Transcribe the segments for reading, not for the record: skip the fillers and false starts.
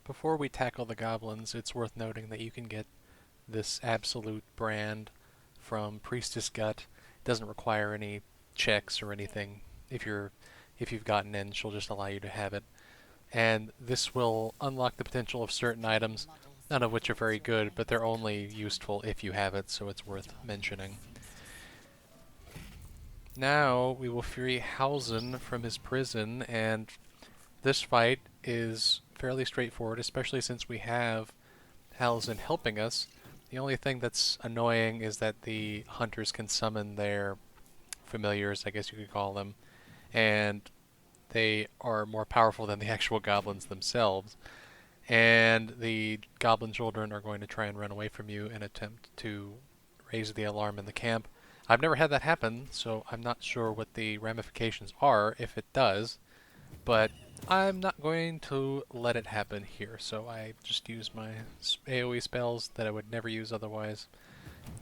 Before we tackle the goblins, it's worth noting that you can get this absolute brand from Priestess Gut. It doesn't require any checks or anything. If you've gotten in, she'll just allow you to have it. And this will unlock the potential of certain items, none of which are very good, but they're only useful if you have it, so it's worth mentioning. Now we will free Hausen from his prison, and this fight is fairly straightforward, especially since we have Hausen helping us. The only thing that's annoying is that the hunters can summon their familiars, I guess you could call them, and they are more powerful than the actual goblins themselves. And the goblin children are going to try and run away from you and attempt to raise the alarm in the camp. I've never had that happen, so I'm not sure what the ramifications are if it does, but I'm not going to let it happen here, so I just use my AoE spells that I would never use otherwise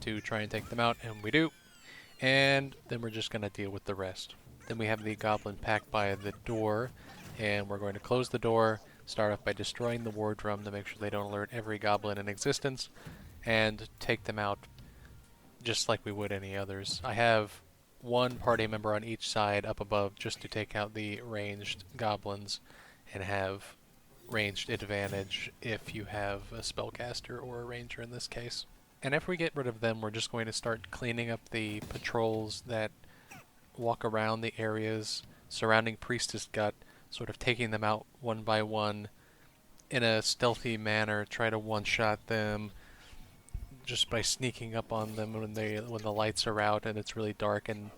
to try and take them out, and we do. And then we're just going to deal with the rest. Then we have the goblin pack by the door, and we're going to close the door, start off by destroying the war drum to make sure they don't alert every goblin in existence, and take them out just like we would any others. I have one party member on each side up above just to take out the ranged goblins and have ranged advantage if you have a spellcaster or a ranger in this case. And if we get rid of them, we're just going to start cleaning up the patrols that walk around the areas surrounding Priestess Gut, sort of taking them out one by one in a stealthy manner, try to one-shot them just by sneaking up on them when the lights are out and it's really dark. And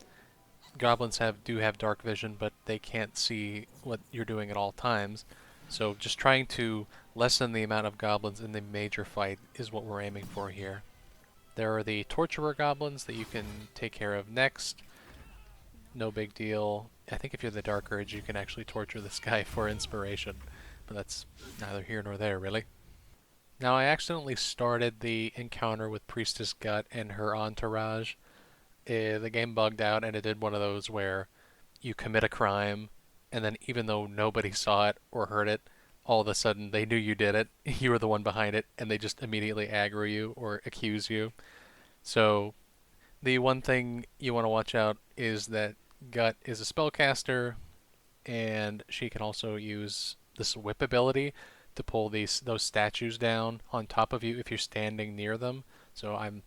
goblins do have dark vision, but they can't see what you're doing at all times. So just trying to lessen the amount of goblins in the major fight is what we're aiming for here. There are the torturer goblins that you can take care of next. No big deal. I think if you're the Dark Urge, you can actually torture this guy for inspiration, but that's neither here nor there, really. Now, I accidentally started the encounter with Priestess Gut and her entourage. The game bugged out, and it did one of those where you commit a crime, and then even though nobody saw it or heard it, all of a sudden they knew you did it, you were the one behind it, and they just immediately aggro you or accuse you. So the one thing you want to watch out is that Gut is a spellcaster, and she can also use this whip ability to pull those statues down on top of you if you're standing near them. So I'm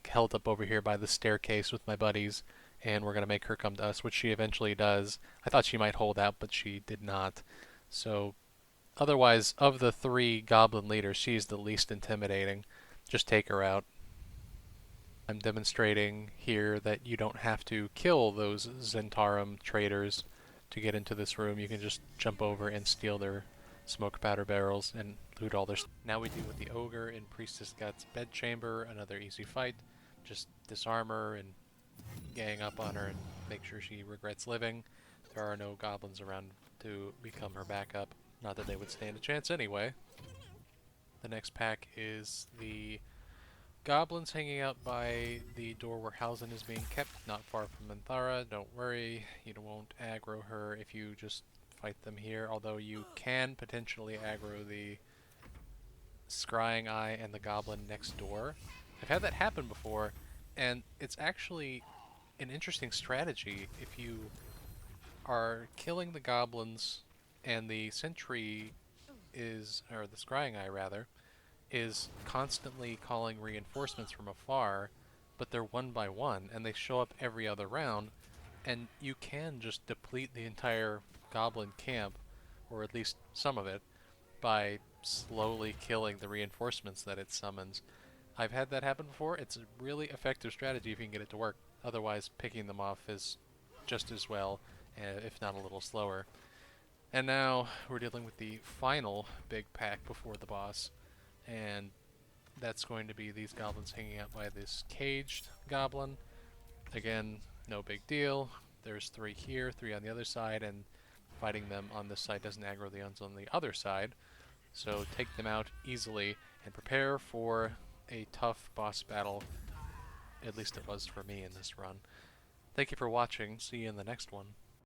held up over here by the staircase with my buddies, and we're going to make her come to us, which she eventually does. I thought she might hold out, but she did not. So otherwise, of the three goblin leaders, she's the least intimidating. Just take her out. I'm demonstrating here that you don't have to kill those Zentarum traders to get into this room. You can just jump over and steal their smoke powder barrels and loot all their stuff. Now we deal with the ogre in Priestess Gut's bedchamber. Another easy fight. Just disarm her and gang up on her and make sure she regrets living. There are no goblins around to become her backup. Not that they would stand a chance anyway. The next pack is the goblins hanging out by the door where Hausen is being kept, not far from Minthara. Don't worry, you won't aggro her if you just fight them here, although you can potentially aggro the Scrying Eye and the goblin next door. I've had that happen before, and it's actually an interesting strategy if you are killing the goblins and the sentry or the Scrying Eye rather, is constantly calling reinforcements from afar, but they're one by one, and they show up every other round, and you can just deplete the entire goblin camp, or at least some of it, by slowly killing the reinforcements that it summons. I've had that happen before. It's a really effective strategy if you can get it to work. Otherwise, picking them off is just as well, if not a little slower. And now we're dealing with the final big pack before the boss, and that's going to be these goblins hanging out by this caged goblin. Again, no big deal. There's 3 here, 3 on the other side, and fighting them on this side doesn't aggro the ones on the other side. So take them out easily and prepare for a tough boss battle. At least it was for me in this run. Thank you for watching. See you in the next one.